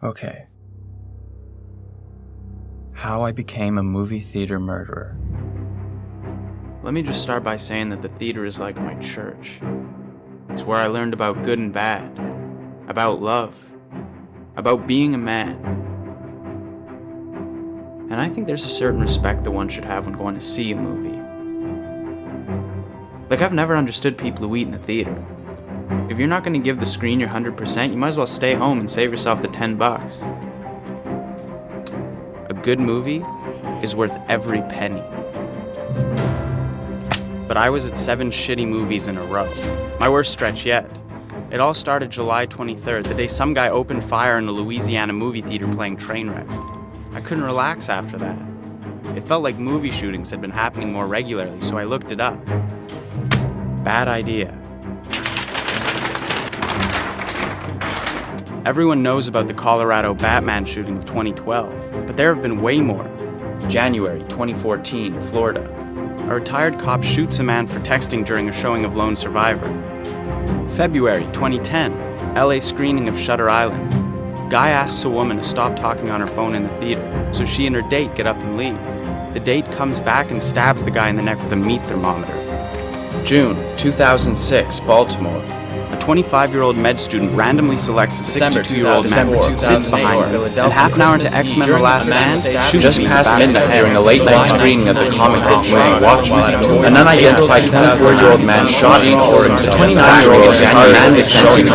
Okay. How I became a movie theater murderer. Let me just start by saying that the theater is like my church. It's where I learned about good and bad, about love, about being a man. And I think there's a certain respect that one should have when going to see a movie. Like, I've never understood people who eat in the theater. If you're not going to give the screen your 100%, you might as well stay home and save yourself the $10. A good movie is worth every penny. But I was at 7 shitty movies in a row. My worst stretch yet. It all started July 23rd, the day some guy opened fire in a Louisiana movie theater playing Trainwreck. I couldn't relax after that. It felt like movie shootings had been happening more regularly, so I looked it up. Bad idea. Everyone knows about the Colorado Batman shooting of 2012, but there have been way more. January 2014, Florida. A retired cop shoots a man for texting during a showing of Lone Survivor. February 2010, LA screening of Shutter Island. Guy asks a woman to stop talking on her phone in the theater, so she and her date get up and leave. The date comes back and stabs the guy in the neck with a meat thermometer. June 2006, Baltimore. A 25-year-old med student randomly selects a 62-year-old man who sits behind him, and half an hour into X-Men The Last Stand, just past midnight during a late-night screening of the comic book movie Watchmen, an unidentified 24-year-old man shot and killed. The 29-year-old man is showing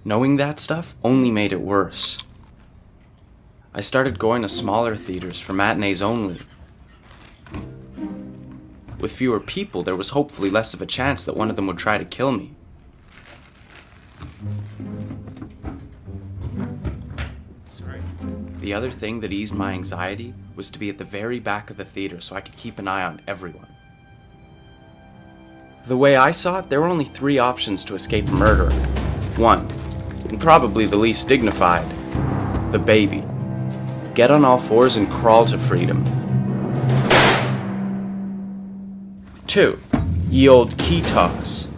Knowing that stuff only made it worse. I started going to smaller theaters for matinees only. With fewer people, there was hopefully less of a chance that one of them would try to kill me. Sorry. The other thing that eased my anxiety was to be at the very back of the theater so I could keep an eye on everyone. The way I saw it, there were only 3 options to escape a murderer. 1, and probably the least dignified, the baby. Get on all fours and crawl to freedom. 2, ye old key toss.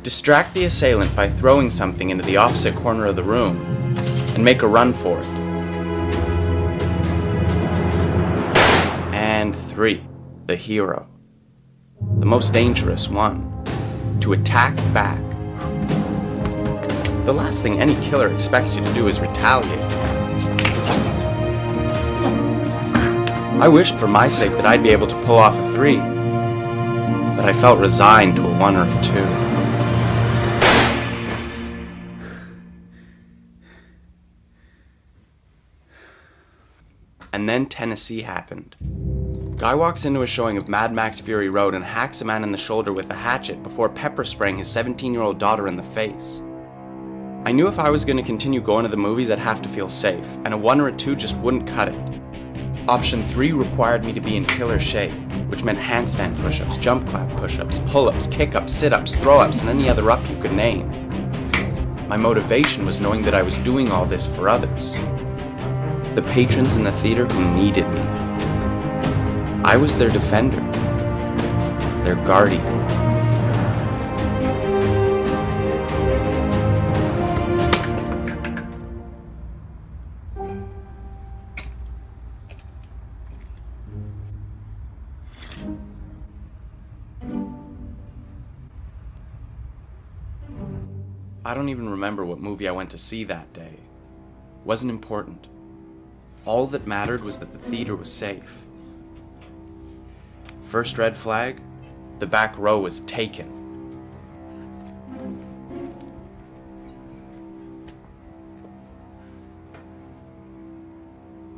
Distract the assailant by throwing something into the opposite corner of the room and make a run for it. And 3, the hero. The most dangerous one. To attack back. The last thing any killer expects you to do is retaliate. I wished for my sake that I'd be able to pull off a 3, but I felt resigned to a 1 or a 2. And then Tennessee happened. Guy walks into a showing of Mad Max Fury Road and hacks a man in the shoulder with a hatchet before pepper spraying his 17-year-old daughter in the face. I knew if I was going to continue going to the movies, I'd have to feel safe, and a 1 or a 2 just wouldn't cut it. Option 3 required me to be in killer shape, which meant handstand push-ups, jump clap push-ups, pull-ups, kick-ups, sit-ups, throw-ups, and any other up you could name. My motivation was knowing that I was doing all this for others. The patrons in the theater who needed me. I was their defender, their guardian. I don't even remember what movie I went to see that day. It wasn't important. All that mattered was that the theater was safe. First red flag, the back row was taken.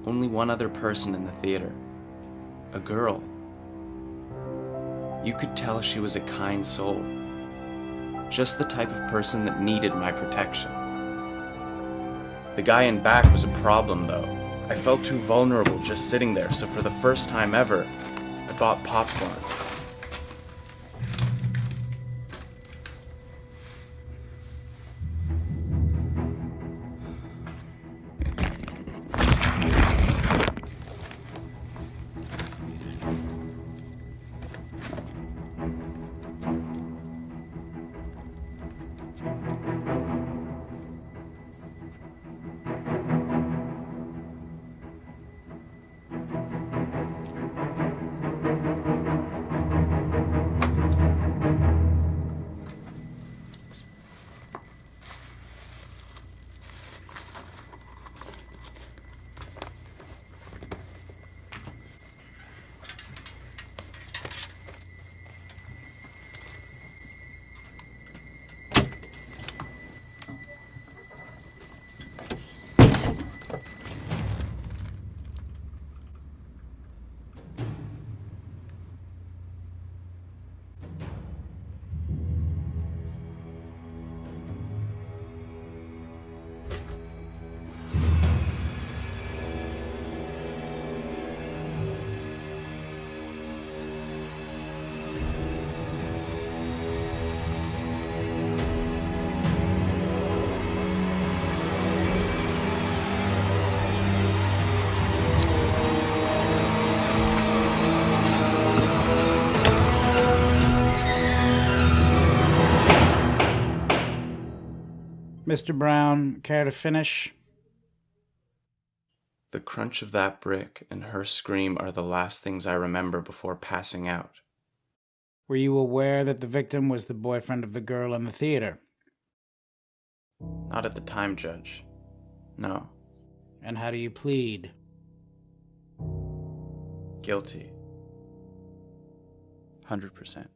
Only one other person in the theater, a girl. You could tell she was a kind soul. Just the type of person that needed my protection. The guy in back was a problem, though. I felt too vulnerable just sitting there, so for the first time ever, I bought popcorn. Mr. Brown, care to finish? The crunch of that brick and her scream are the last things I remember before passing out. Were you aware that the victim was the boyfriend of the girl in the theater? Not at the time, Judge. No. And how do you plead? Guilty. 100%.